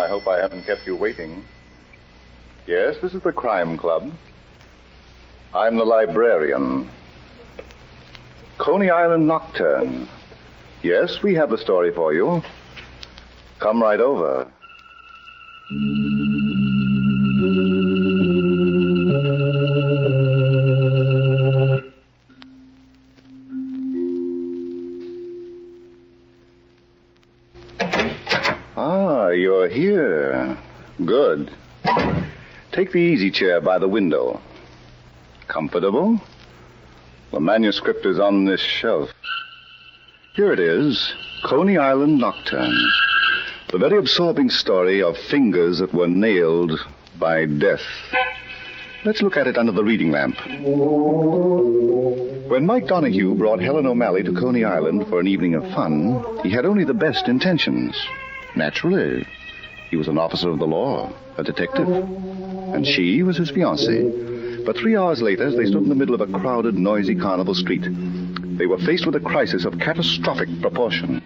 I hope I haven't kept you waiting. Yes, this is the Crime Club. I'm the librarian. Coney Island Nocturne. Yes, we have a story for you. Come right over. Ah, you're here. Good. Take the easy chair by the window. Comfortable? The manuscript is on this shelf. Here it is, Coney Island Nocturne. The very absorbing story of fingers that were nailed by death. Let's look at it under the reading lamp. When Mike Donahue brought Helen O'Malley to Coney Island for an evening of fun, he had only the best intentions. Naturally. He was an officer of the law, a detective. And she was his fiancée. But 3 hours later, as they stood in the middle of a crowded, noisy carnival street, they were faced with a crisis of catastrophic proportions.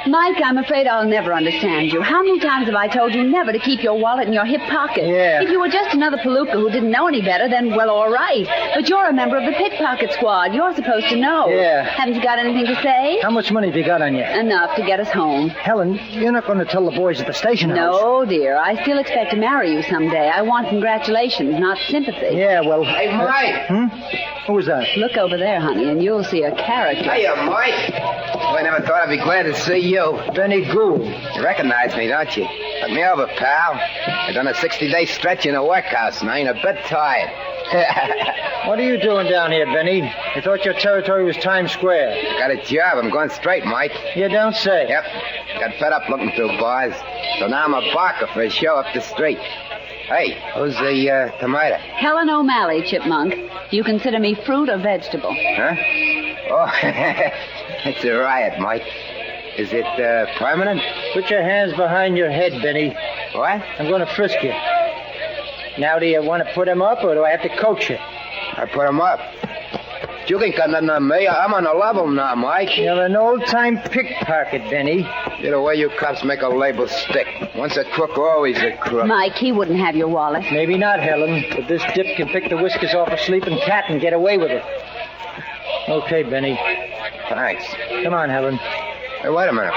Mike, I'm afraid I'll never understand you. How many times have I told you never to keep your wallet in your hip pocket? Yeah. If you were just another palooka who didn't know any better, then, well, all right. But you're a member of the pickpocket squad. You're supposed to know. Yeah. Haven't you got anything to say? How much money have you got on you? Enough to get us home. Helen, you're not going to tell the boys at the station house. No, dear. I still expect to marry you someday. I want congratulations, not sympathy. Yeah, well... Hey, Mike. Who was that? Look over there, honey, and you'll see a character. Hiya, Mike. Well, I never thought I'd be glad to see you. Benny Gould. You recognize me, don't you? Look me over, pal. I've done a 60-day stretch in a workhouse, and I ain't a bit tired. What are you doing down here, Benny? I thought your territory was Times Square. Got a job. I'm going straight, Mike. You don't say. Yep. Got fed up looking through bars. So now I'm a barker for a show up the street. Hey, who's the tomato? Helen O'Malley, Chipmunk. Do you consider me fruit or vegetable? Huh? Oh, it's a riot, Mike. Is it permanent? Put your hands behind your head, Benny. What? I'm going to frisk you. Now, do you want to put him up, or do I have to coach you? I put him up. You ain't got nothing on me. I'm on a level now, Mike. You're an old-time pickpocket, Benny. You know, the way you cops make a label stick. Once a crook, always a crook. Mike, he wouldn't have your wallet. Maybe not, Helen, but this dip can pick the whiskers off a sleeping cat and get away with it. Okay, Benny. Thanks. Come on, Helen. Hey, wait a minute.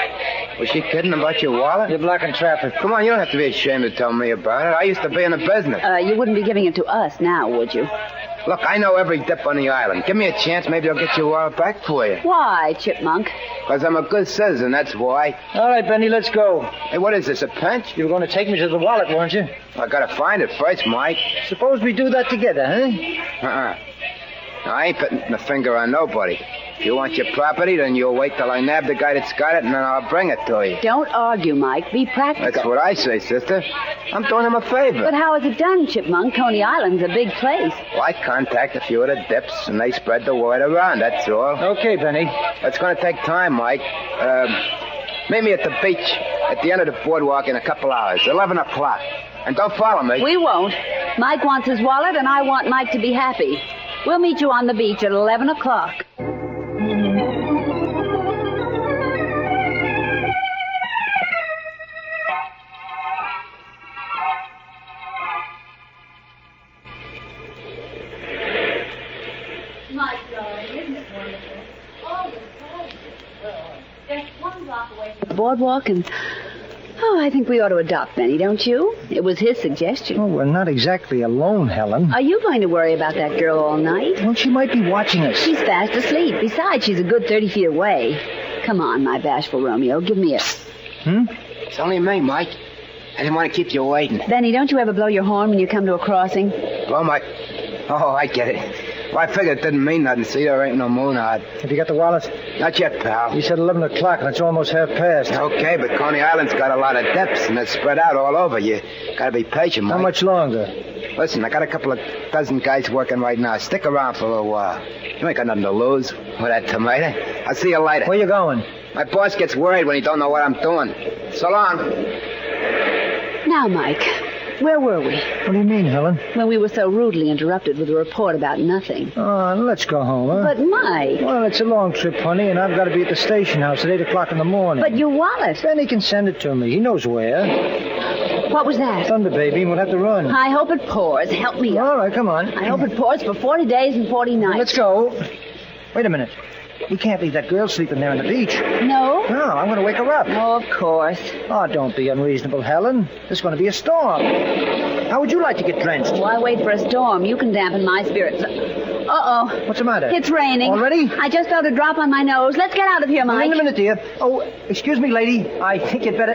Was she kidding about your wallet? You're blocking traffic. Come on, you don't have to be ashamed to tell me about it. I used to be in the business. You wouldn't be giving it to us now, would you? Look, I know every dip on the island. Give me a chance, maybe I'll get your wallet back for you. Why, Chipmunk? Because I'm a good citizen, that's why. All right, Benny, let's go. Hey, what is this, a pinch? You were going to take me to the wallet, weren't you? I gotta find it first, Mike. Suppose we do that together, huh? Now, I ain't putting the finger on nobody. If you want your property, then you'll wait till I nab the guy that's got it, and then I'll bring it to you. Don't argue, Mike. Be practical. That's what I say, sister. I'm doing him a favor. But how is it done, Chipmunk? Coney Island's a big place. Well, I contact a few of the dips, and they spread the word around, that's all. Okay, Benny. It's going to take time, Mike. Meet me at the beach at the end of the boardwalk in a couple hours, 11 o'clock. And don't follow me. We won't. Mike wants his wallet, and I want Mike to be happy. We'll meet you on the beach at 11 o'clock. My darling, isn't it wonderful? Oh, just one block away from the boardwalk, and I think we ought to adopt Benny, don't you? It was his suggestion. Oh, we're not exactly alone, Helen. Are you going to worry about that girl all night? Well, she might be watching us. She's fast asleep. Besides, she's a good 30 feet away. Come on, my bashful Romeo, give me a... It's only me, Mike. I didn't want to keep you waiting. Benny, don't you ever blow your horn when you come to a crossing? Well, Mike. Oh, I get it. Well, I figured it didn't mean nothing. See, there ain't no moon out. Have you got the wallet? Not yet, pal. You said 11 o'clock, and it's almost half past. Okay, but Coney Island's got a lot of depths, and it's spread out all over. You gotta be patient, Mike. How much longer? Listen, I got a couple of dozen guys working right now. Stick around for a little while. You ain't got nothing to lose with that tomato. I'll see you later. Where you going? My boss gets worried when he don't know what I'm doing. So long. Now, Mike, Where were we? What do you mean, Helen? When we were so rudely interrupted with a report about nothing. Let's go home, huh? But, Mike... Well, it's a long trip, honey, and I've got to be at the station house at 8 o'clock in the morning. But your wallet... Benny can send it to me. He knows where. What was that? Thunder, baby. We'll have to run. I hope it pours. Help me up. All right, come on. I hope it pours for 40 days and 40 nights. Let's go. Wait a minute. We can't leave that girl sleeping there on the beach. No? No, I'm going to wake her up. Oh, of course. Oh, don't be unreasonable, Helen. There's going to be a storm. How would you like to get drenched? Why wait for a storm? You can dampen my spirits. Uh-oh. What's the matter? It's raining. Already? I just felt a drop on my nose. Let's get out of here, Mike. In a minute, dear. Oh, excuse me, lady. I think you'd better...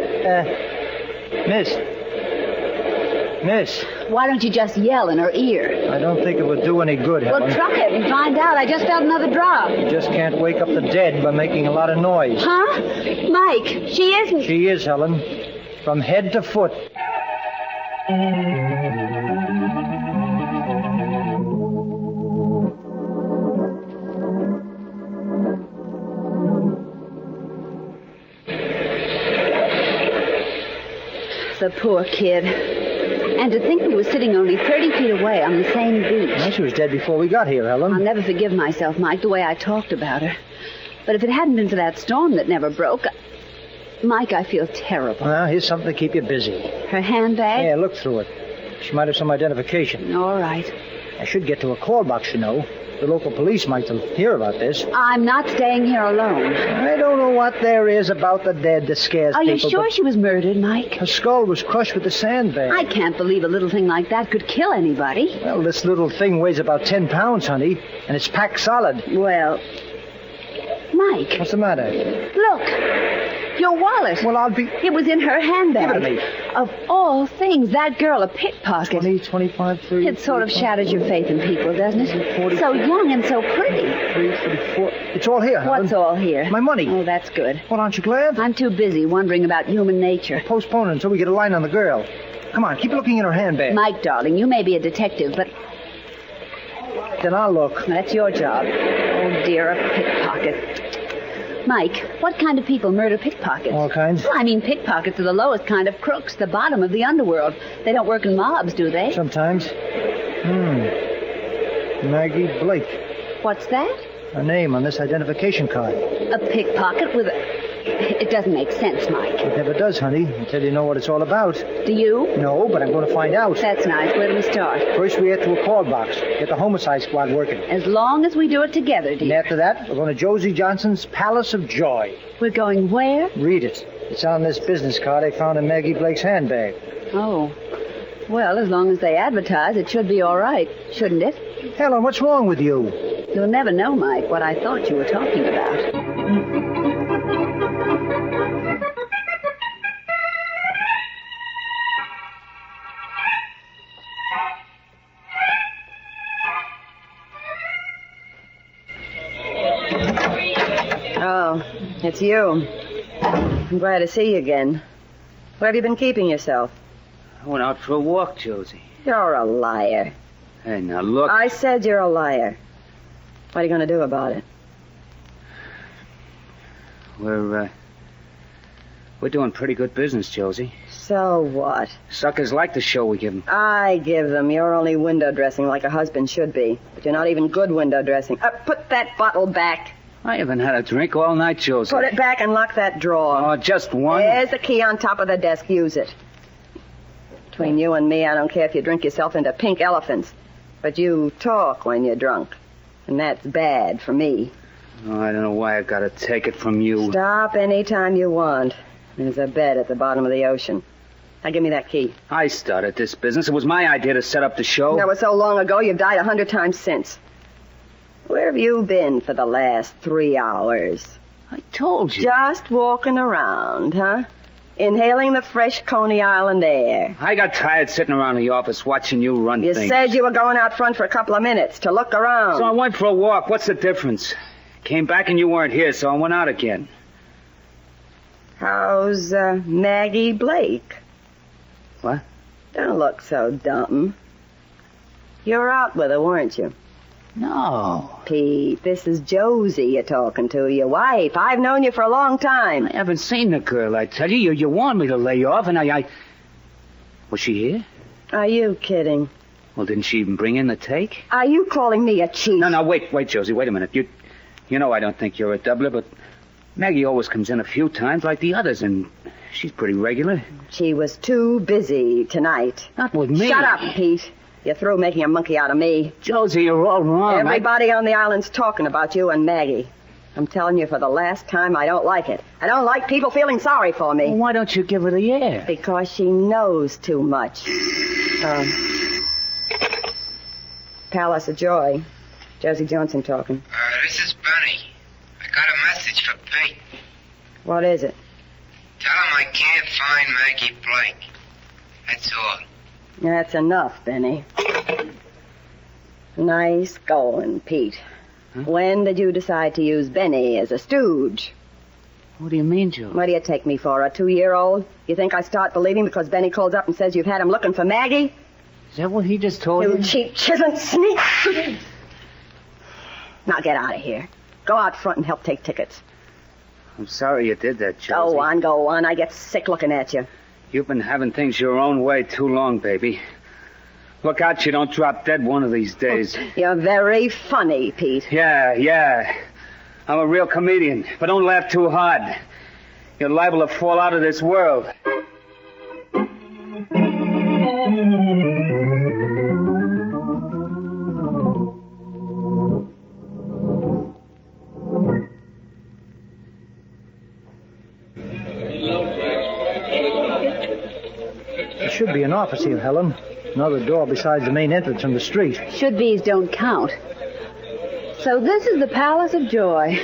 Miss. Why don't you just yell in her ear? I don't think it would do any good, Helen. Well, try it and find out. I just felt another drop. You just can't wake up the dead by making a lot of noise. Huh? Mike, she isn't... She is, Helen. From head to foot. The poor kid. And to think we were sitting only 30 feet away on the same beach. Well, she was dead before we got here, Helen. I'll never forgive myself, Mike, the way I talked about her. But if it hadn't been for that storm that never broke... Mike, I feel terrible. Well, here's something to keep you busy. Her handbag? Yeah, look through it. She might have some identification. All right. I should get to a call box, you know. The local police might hear about this. I'm not staying here alone. I don't know what there is about the dead that scares people. Are you sure she was murdered, Mike? Her skull was crushed with a sandbag. I can't believe a little thing like that could kill anybody. Well, this little thing weighs about 10 pounds, honey, and it's packed solid. Well, Mike. What's the matter? Look, your wallet. Well, I'll be... It was in her handbag. Give it to me. Of all things, that girl a pickpocket. 20, 25, 30... It sort of shatters your faith in people, doesn't it? 40, so young and so pretty. 34... It's all here, Helen. What's all here? My money. Oh, that's good. Well, aren't you glad? I'm too busy wondering about human nature. Postpone it until we get a line on the girl. Come on, keep looking in her handbag. Mike, darling, you may be a detective, but... Then I'll look. That's your job. Oh, dear, a pickpocket. Mike, what kind of people murder pickpockets? All kinds. Well, I mean, pickpockets are the lowest kind of crooks, the bottom of the underworld. They don't work in mobs, do they? Sometimes. Maggie Blake. What's that? Her name on this identification card. A pickpocket with a... It doesn't make sense, Mike. It never does, honey, until you know what it's all about. Do you? No, but I'm going to find out. That's nice. Where do we start? First, we head to a call box. Get the homicide squad working. As long as we do it together, And dear. after that, we're going to Josie Johnson's Palace of Joy. We're going where? Read it. It's on this business card I found in Maggie Blake's handbag. Oh. Well, as long as they advertise, it should be all right, shouldn't it? Helen, what's wrong with you? You'll never know, Mike, what I thought you were talking about. Oh, it's you. I'm glad to see you again. Where have you been keeping yourself? I went out for a walk, Josie. You're a liar. Hey, now look. I said you're a liar. What are you going to do about it? We're doing pretty good business, Josie. So what? Suckers like the show we give them. I give them. You're only window dressing like a husband should be. But you're not even good window dressing. Put that bottle back. I haven't had a drink all night, Josie. Put it back and lock that drawer. Oh, just one? There's the key on top of the desk. Use it. Between you and me, I don't care if you drink yourself into pink elephants. But you talk when you're drunk. And that's bad for me. Oh, I don't know why I gotta take it from you. Stop any time you want. There's a bed at the bottom of the ocean. Now give me that key. I started this business. It was my idea to set up the show. That was so long ago, you've died 100 times since. Where have you been for the last 3 hours? I told you. Just walking around, huh? Inhaling the fresh Coney Island air. I got tired sitting around the office watching you run You things. said you were going out front for a couple of minutes to look around. So I went for a walk. What's the difference? Came back and you weren't here, so I went out again. How's Maggie Blake? What? Don't look so dumb. You were out with her, weren't you? No. Pete, this is Josie you're talking to, your wife. I've known you for a long time. I haven't seen the girl, I tell you. You warned me to lay off, and I... Was she here? Are you kidding? Well, didn't she even bring in the take? Are you calling me a cheat? No, wait, Josie, wait a minute. You know I don't think you're a doubler, but Maggie always comes in a few times like the others, and she's pretty regular. She was too busy tonight. Not with me. Shut up, Pete. You're through making a monkey out of me. Josie, you're all wrong. Everybody on the island's talking about you and Maggie. I'm telling you for the last time, I don't like it. I don't like people feeling sorry for me. Well, why don't you give her the air? Because she knows too much. Palace of Joy. Josie Johnson talking. This is Benny. I got a message for Pete. What is it? Tell him I can't find Maggie Blake. That's all. That's enough, Benny. Nice going, Pete. Huh? When did you decide to use Benny as a stooge? What do you mean, Joe? What do you take me for, a 2-year-old? You think I start believing because Benny calls up and says you've had him looking for Maggie? Is that what he just told you? You cheap, chiseling sneak! Now get out of here. Go out front and help take tickets. I'm sorry you did that, Josie. Go on. I get sick looking at you. You've been having things your own way too long, baby. Look out you don't drop dead one of these days. You're very funny, Pete. Yeah. I'm a real comedian, but don't laugh too hard. You're liable to fall out of this world. There should be an office here, Helen. Another door besides the main entrance from the street. Should-be's don't count. So this is the Palace of Joy.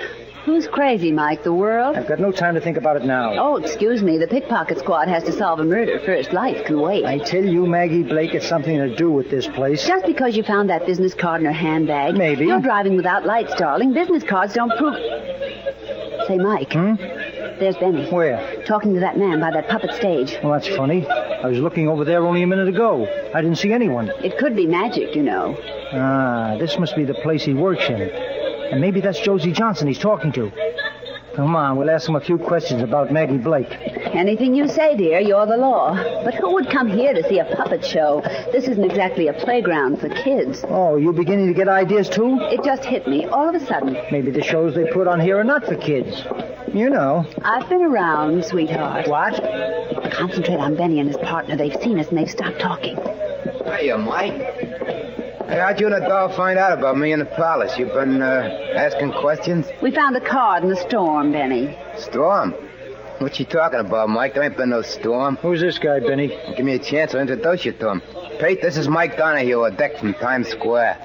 Who's crazy, Mike? The world? I've got no time to think about it now. Oh, excuse me. The pickpocket squad has to solve a murder first. Life can wait. I tell you, Maggie Blake has something to do with this place. Just because you found that business card in her handbag. Maybe. You're driving without lights, darling. Business cards don't prove... Say, Mike. There's Benny. Where? Talking to that man by that puppet stage. Well, that's funny. I was looking over there only a minute ago. I didn't see anyone. It could be magic, you know. This must be the place he works in. And maybe that's Josie Johnson he's talking to. Come on, we'll ask him a few questions about Maggie Blake. Anything you say, dear, you're the law. But who would come here to see a puppet show? This isn't exactly a playground for kids. Oh, you beginning to get ideas, too? It just hit me all of a sudden. Maybe the shows they put on here are not for kids. You know. I've been around, sweetheart. What? Concentrate on Benny and his partner. They've seen us and they've stopped talking. Hiya, Mike. Hey, how'd you and the doll find out about me in the palace? You've been, asking questions? We found a card in the storm, Benny. Storm? What you talking about, Mike? There ain't been no storm. Who's this guy, Benny? Give me a chance, I'll introduce you to him. Pete, this is Mike Donahue, a deck from Times Square.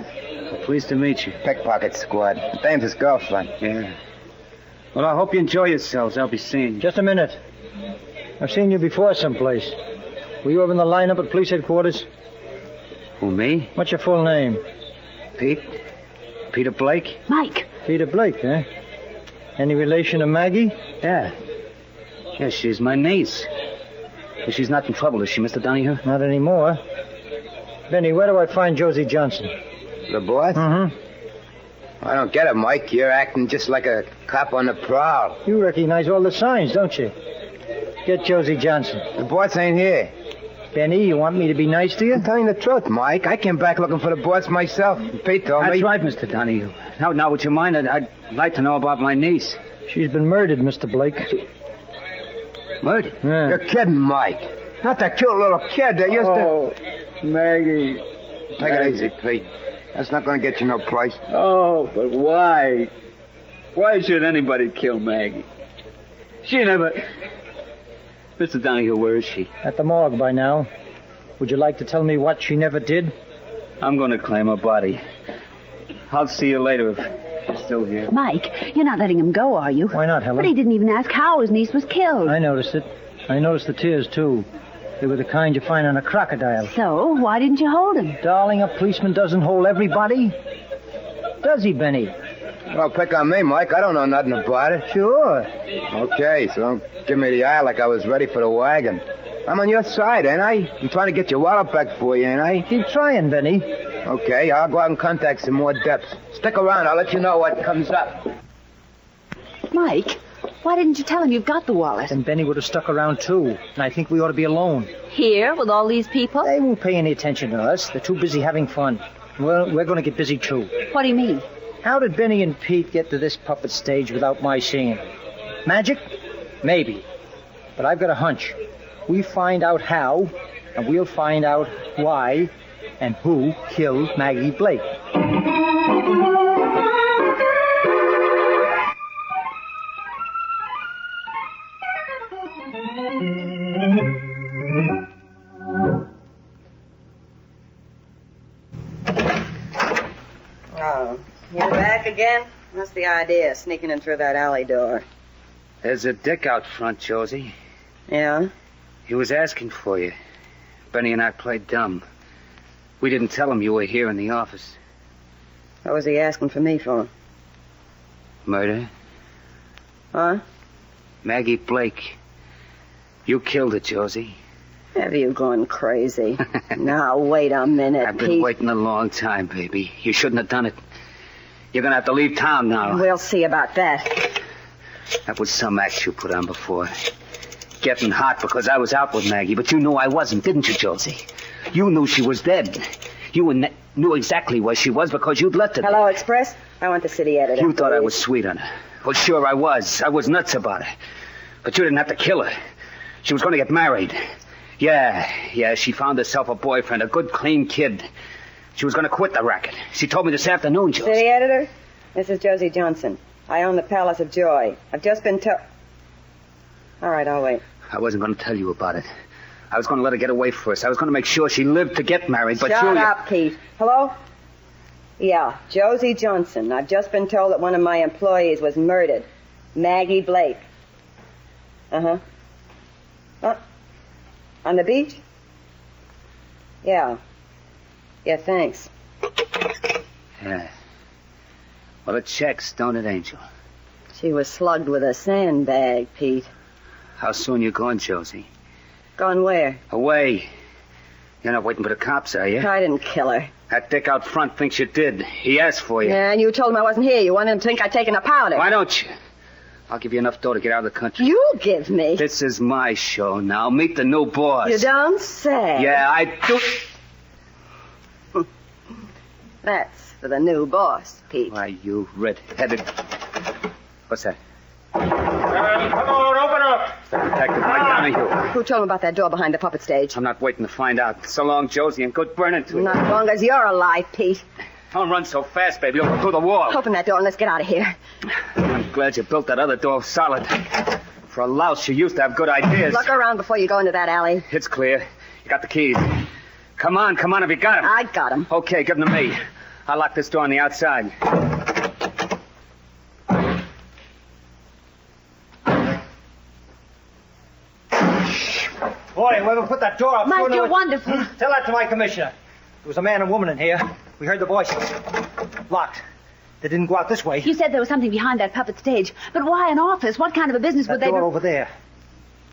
Pleased to meet you. Pickpocket squad. Dame's his girlfriend. Yeah. Well, I hope you enjoy yourselves. I'll be seeing you. Just a minute. I've seen you before someplace. Were you over in the lineup at police headquarters? Who, me? What's your full name? Pete? Peter Blake? Mike. Peter Blake, eh? Any relation to Maggie? Yeah. Yeah, she's my niece. She's not in trouble, is she, Mr. Donahue? Not anymore. Benny, where do I find Josie Johnson? The boss? Mm-hmm. I don't get it, Mike. You're acting just like a cop on the prowl. You recognize all the signs, don't you? Get Josie Johnson. The boss ain't here. Benny, you want me to be nice to you? I'm telling you the truth, Mike. I came back looking for the boss myself. Pete told me. That's right, Mr. Donahue. Now, would you mind? I'd like to know about my niece. She's been murdered, Mr. Blake. Murdered? Yeah. You're kidding, Mike. Not that cute little kid that used to... Maggie. Take it easy, Pete. That's not going to get you no price. Oh, but why? Why should anybody kill Maggie? She never... Mr. Donahue, where is she? At the morgue by now. Would you like to tell me what she never did? I'm going to claim her body. I'll see you later if she's still here. Mike, you're not letting him go, are you? Why not, Helen? But he didn't even ask how his niece was killed. I noticed it. I noticed the tears, too. They were the kind you find on a crocodile. So, why didn't you hold him? Darling, a policeman doesn't hold everybody. Does he, Benny? Well, pick on me, Mike. I don't know nothing about it. Sure. Okay, so don't give me the eye like I was ready for the wagon. I'm on your side, ain't I? I'm trying to get your wallet back for you, ain't I? Keep trying, Benny. Okay, I'll go out and contact some more depths. Stick around. I'll let you know what comes up. Mike, Why didn't you tell him you've got the wallet? Then Benny would have stuck around, too. And I think we ought to be alone. Here, with all these people? They won't pay any attention to us. They're too busy having fun. Well, we're going to get busy, too. What do you mean? How did Benny and Pete get to this puppet stage without my seeing it? Magic? Maybe. But I've got a hunch. We find out how, and we'll find out why and who killed Maggie Blake. Oh, you're back again? What's the idea, sneaking in through that alley door? There's a dick out front, Josie. Yeah? He was asking for you. Benny and I played dumb. We didn't tell him you were here in the office. What was he asking for me for? Murder? Huh? Maggie Blake. You killed her, Josie. Have you gone crazy? Now, wait a minute, I've been Pete. waiting a long time, baby. You shouldn't have done it. You're gonna have to leave town now. We'll see about that. That was some act you put on before. Getting hot because I was out with Maggie, but you knew I wasn't, didn't you, Josie? You knew she was dead. You knew exactly where she was because you'd left her Hello, there. Express? I want the city editor. You thought I please. was sweet on her. Well, sure I was. I was nuts about her. But you didn't have to kill her. She was going to get married. Yeah, she found herself a boyfriend, a good, clean kid. She was going to quit the racket. She told me this afternoon, Josie. City editor? This is Josie Johnson. I own the Palace of Joy. I've just been told... All right, I'll wait. I wasn't going to tell you about it. I was going to let her get away first. I was going to make sure she lived to get married, but Shut you... up, Pete. Hello? Yeah, Josie Johnson. I've just been told that one of my employees was murdered. Maggie Blake. Uh-huh. Huh? On the beach? Yeah. Yeah, thanks. Yeah. Well, it checks, don't it, Angel? She was slugged with a sandbag, Pete. How soon you going, Josie? Gone where? Away. You're not waiting for the cops, are you? I didn't kill her. That dick out front thinks you did. He asked for you. Yeah, and you told him I wasn't here. You wanted him to think I'd taken a powder. Why don't you? I'll give you enough dough to get out of the country. You give me. This is my show now. Meet the new boss. You don't say. Yeah, I do. That's for the new boss, Pete. Why, you red-headed... What's that? Come on, open up. Detective Mike Donahue. Who told him about that door behind the puppet stage? I'm not waiting to find out. So long, Josie, and good burning to you. Not as long as you're alive, Pete. Don't run so fast, baby. You'll go through the wall. Open that door and let's get out of here. I'm glad you built that other door solid. For a louse, you used to have good ideas. Look around before you go into that alley. It's clear. You got the keys. Come on, have you got them? I got him. Okay, give them to me. I'll lock this door on the outside. Boy, whoever put that door up... Mike, you're wonderful. Tell that to my commissioner. There was a man and woman in here. We heard the voices. Locked. They didn't go out this way. You said there was something behind that puppet stage. But why an office? What kind of a business would That they... door over there.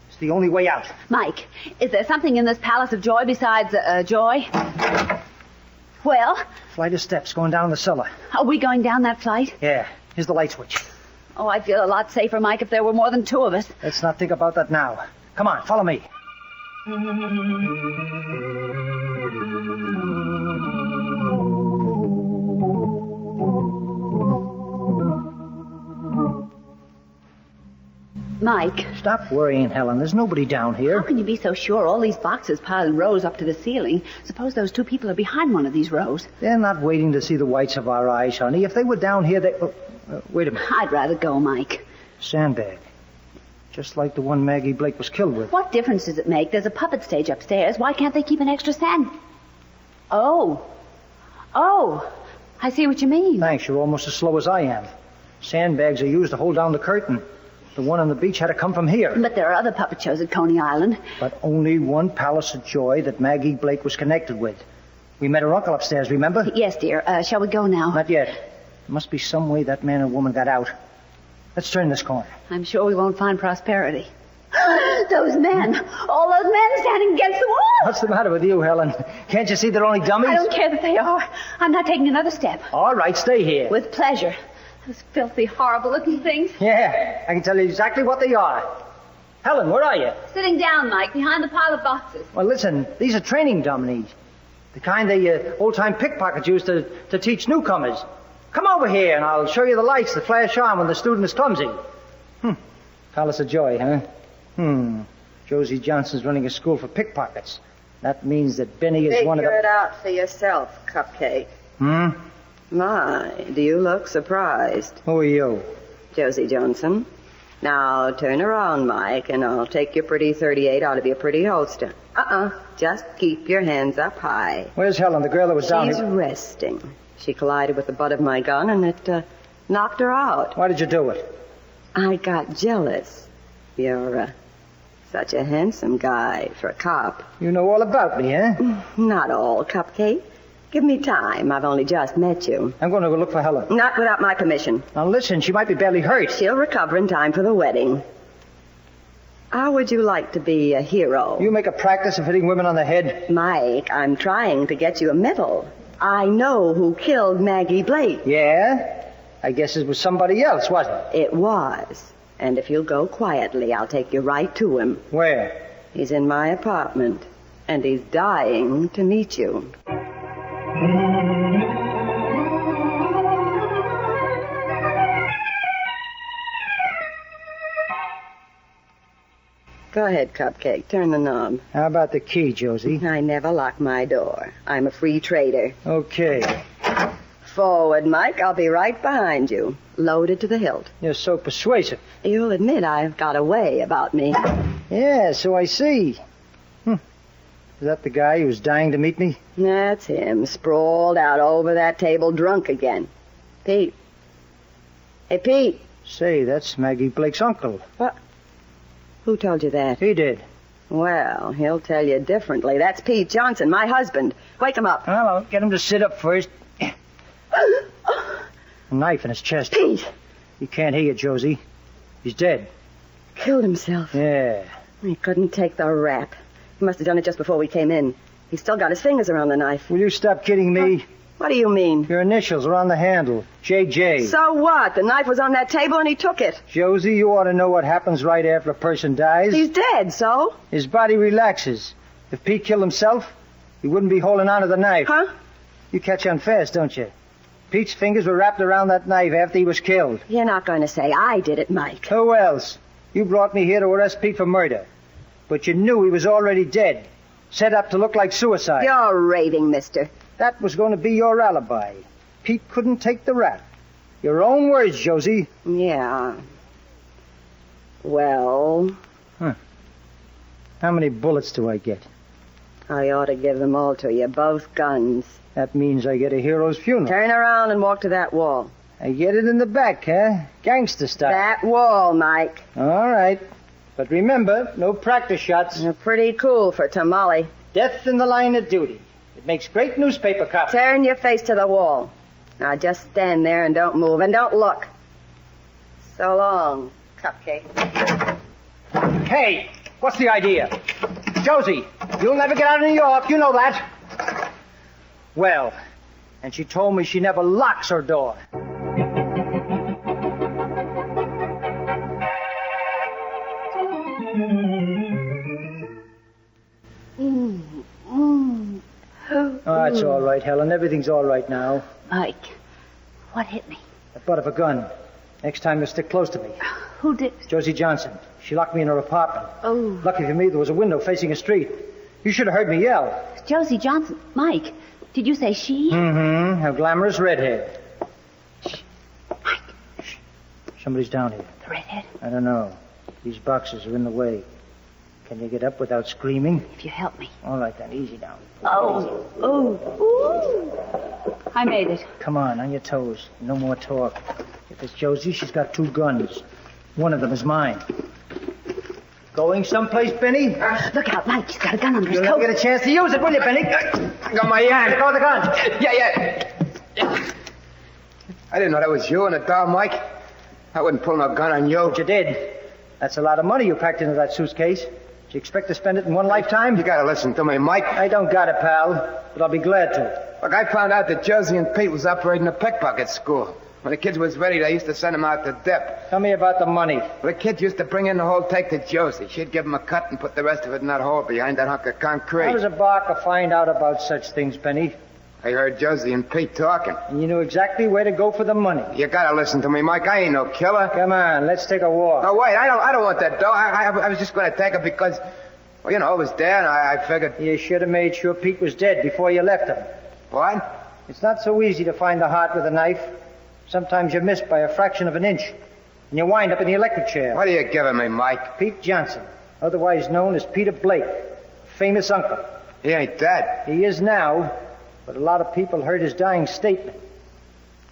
It's the only way out. Mike, is there something in this Palace of Joy besides joy? Well, Flight of steps going down the cellar. are we going down that flight? Yeah. Here's the light switch. Oh, I'd feel a lot safer, Mike, if there were more than two of us. Let's not think about that now. Come on, follow me. Mike, Stop worrying, Helen. There's nobody down how here. can you be so sure? All these boxes piled in rows up to the ceiling. Suppose those two people are behind one of these rows. They're not waiting to see the whites of our eyes, honey. If they were down here, they... wait a minute. I'd rather go, Mike. Sandbag. Just like the one Maggie Blake was killed with. What difference does it make? There's a puppet stage upstairs. Why can't they keep an extra sand? Oh, I see what you mean. Thanks. You're almost as slow as I am. Sandbags are used to hold down the curtain. The one on the beach had to come from here. But there are other puppet shows at Coney Island. But only one Palace of Joy that Maggie Blake was connected with. We met her uncle upstairs, remember? Yes, dear. Shall we go now? Not yet. There must be some way that man and woman got out. Let's turn this corner. I'm sure we won't find prosperity. Those men. All those men standing against the wall. What's the matter with you, Helen? Can't you see they're only dummies? I don't care that they are. I'm not taking another step. All right, stay here. With pleasure. Those filthy, horrible-looking things. Yeah, I can tell you exactly what they are. Helen, where are you? Sitting down, Mike, behind the pile of boxes. Well, listen, these are training dummies. The kind the old-time pickpockets used to teach newcomers. Come over here, and I'll show you the lights that flash on when the student is clumsy. Palace of Joy, huh? Josie Johnson's running a school for pickpockets. That means that Benny is one of the... Figure it out for yourself, Cupcake. My, do you look surprised? Who are you? Josie Johnson. Now, turn around, Mike, and I'll take your pretty 38 out of your pretty holster. Just keep your hands up high. Where's Helen, the girl that was down She's here? resting. She collided with the butt of my gun, and it knocked her out. Why did you do it? I got jealous. You're such a handsome guy for a cop. You know all about me, huh? Not all, Cupcake. Give me time. I've only just met you. I'm going to go look for Helen. Not without my permission. Now listen, she might be badly hurt. She'll recover in time for the wedding. How would you like to be a hero? You make a practice of hitting women on the head? Mike, I'm trying to get you a medal. I know who killed Maggie Blake. Yeah? I guess it was somebody else, wasn't it? It was. And if you'll go quietly, I'll take you right to him. Where? He's in my apartment, and he's dying to meet you. Go ahead, Cupcake. Turn the knob. How about the key, Josie? I never lock my door. I'm a free trader. Okay. Forward, Mike. I'll be right behind you. Loaded to the hilt. You're so persuasive. You'll admit I've got a way about me. Yeah, so I see. Is that the guy who was dying to meet me? That's him, sprawled out over that table, drunk again. Pete. Hey, Pete. Say, that's Maggie Blake's uncle. What? Who told you that? He did. Well, he'll tell you differently. That's Pete Johnson, my husband. Wake him up. Well, I'll get him to sit up first. A knife in his chest. Pete! He can't hear you, Josie. He's dead. Killed himself. Yeah. He couldn't take the rap. He must have done it just before we came in. He's still got his fingers around the knife. Will you stop kidding me? What do you mean? Your initials are on the handle. J.J. So what? The knife was on that table and he took it. Josie, you ought to know what happens right after a person dies. He's dead, so? His body relaxes. If Pete killed himself, he wouldn't be holding on to the knife. Huh? You catch on fast, don't you? Pete's fingers were wrapped around that knife after he was killed. You're not going to say I did it, Mike. Who else? You brought me here to arrest Pete for murder. But you knew he was already dead. Set up to look like suicide. You're raving, mister. That was going to be your alibi. Pete couldn't take the rap. Your own words, Josie. Yeah. Well? How many bullets do I get? I ought to give them all to you, both guns. That means I get a hero's funeral. Turn around and walk to that wall. I get it in the back, huh? Gangster style. That wall, Mike. All right. But remember, no practice shots. You're pretty cool for Tamale. Death in the line of duty. It makes great newspaper copy. Turn your face to the wall. Now just stand there and don't move and don't look. So long, Cupcake. Hey, what's the idea? Josie, you'll never get out of New York. You know that. Well, and she told me she never locks her door. Oh, it's all right, Helen. Everything's all right now. Mike, what hit me? The butt of a gun. Next time you'll stick close to me. Who did? Josie Johnson. She locked me in her apartment. Oh. Lucky for me, there was a window facing a street. You should have heard me yell. Josie Johnson. Mike, did you say she? Mm-hmm. A glamorous redhead. Shh. Mike. Shh. Somebody's down here. The redhead? I don't know. These boxes are in the way. Can you get up without screaming? If you help me. All right, then. Easy now. Oh. Oh. Ooh. I made it. Come on your toes. No more talk. If it's Josie, she's got 2 guns. One of them is mine. Going someplace, Benny? Look out, Mike. He's got a gun under his You'll coat. never get a chance to use it, will you, Benny? I got my hand. Let go of the gun. Yeah. I didn't know that was you in the door, Mike. I wouldn't pull no gun on you. But you did. That's a lot of money you packed into that suitcase. Do you expect to spend it in one lifetime? You gotta listen to me, Mike. I don't got it, pal. But I'll be glad to. Look, I found out that Josie and Pete was operating a pickpocket school. When the kids was ready, they used to send them out to dip. Tell me about the money. The kids used to bring in the whole take to Josie. She'd give them a cut and put the rest of it in that hole behind that hunk of concrete. How does a barker find out about such things, Benny? I heard Josie and Pete talking. And you knew exactly where to go for the money. You gotta listen to me, Mike. I ain't no killer. Come on, let's take a walk. No, wait, I don't want that dough. I was just gonna take it because, well, you know, it was there, and I figured... You should have made sure Pete was dead before you left him. What? It's not so easy to find the heart with a knife. Sometimes you miss by a fraction of an inch, and you wind up in the electric chair. What are you giving me, Mike? Pete Johnson, otherwise known as Peter Blake, famous uncle. He ain't dead. He is now, but a lot of people heard his dying statement.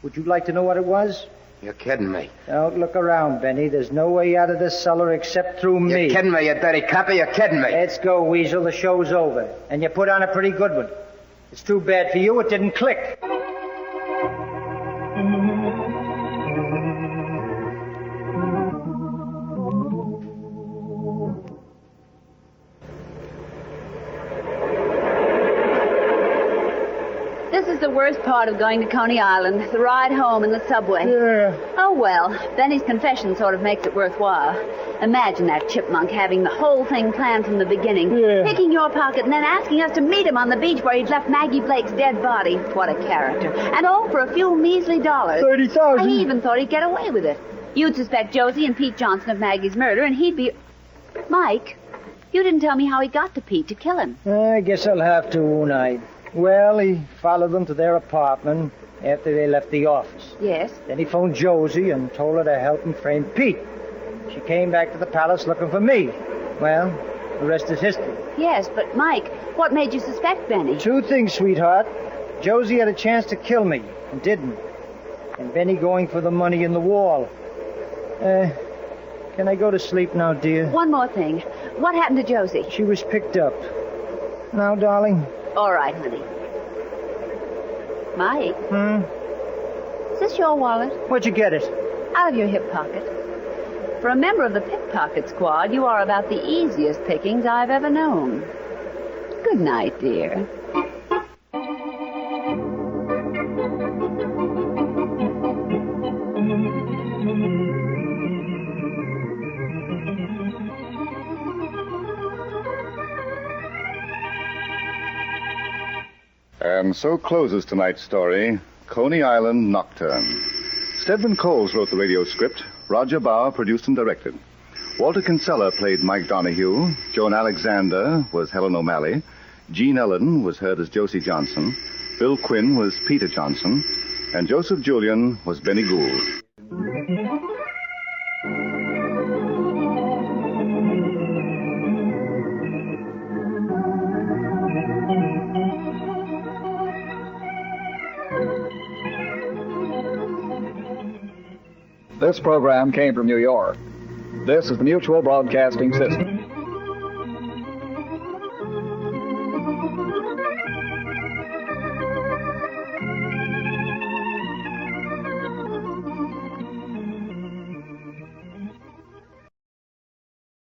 Would you like to know what it was? You're kidding me. Don't look around, Benny. There's no way out of this cellar except through me. You're kidding me, you dirty copper. You're kidding me. Let's go, Weasel. The show's over. And you put on a pretty good one. It's too bad for you it didn't click. This is the worst part of going to Coney Island, the ride home in the subway. Yeah. Oh, well, Benny's confession sort of makes it worthwhile. Imagine that chipmunk having the whole thing planned from the beginning, picking your pocket and then asking us to meet him on the beach where he'd left Maggie Blake's dead body. What a character. And all for a few measly dollars. $30,000. I even thought he'd get away with it. You'd suspect Josie and Pete Johnson of Maggie's murder, and he'd be... Mike, you didn't tell me how he got to Pete to kill him. I guess I'll have to, won't I? Well, he followed them to their apartment after they left the office. Yes? Then he phoned Josie and told her to help him frame Pete. She came back to the palace looking for me. Well, the rest is history. Yes, but Mike, what made you suspect Benny? Two things, sweetheart. Josie had a chance to kill me and didn't. And Benny going for the money in the wall. Can I go to sleep now, dear? One more thing. What happened to Josie? She was picked up. Now, darling? All right, honey. Mike? Is this your wallet? Where'd you get it? Out of your hip pocket. For a member of the pickpocket squad, you are about the easiest pickings I've ever known. Good night, dear. And so closes tonight's story, Coney Island Nocturne. Stedman Coles wrote the radio script. Roger Bauer produced and directed. Walter Kinsella played Mike Donahue. Joan Alexander was Helen O'Malley. Jean Ellen was heard as Josie Johnson. Bill Quinn was Peter Johnson. And Joseph Julian was Benny Gould. This program came from New York. This is the Mutual Broadcasting System.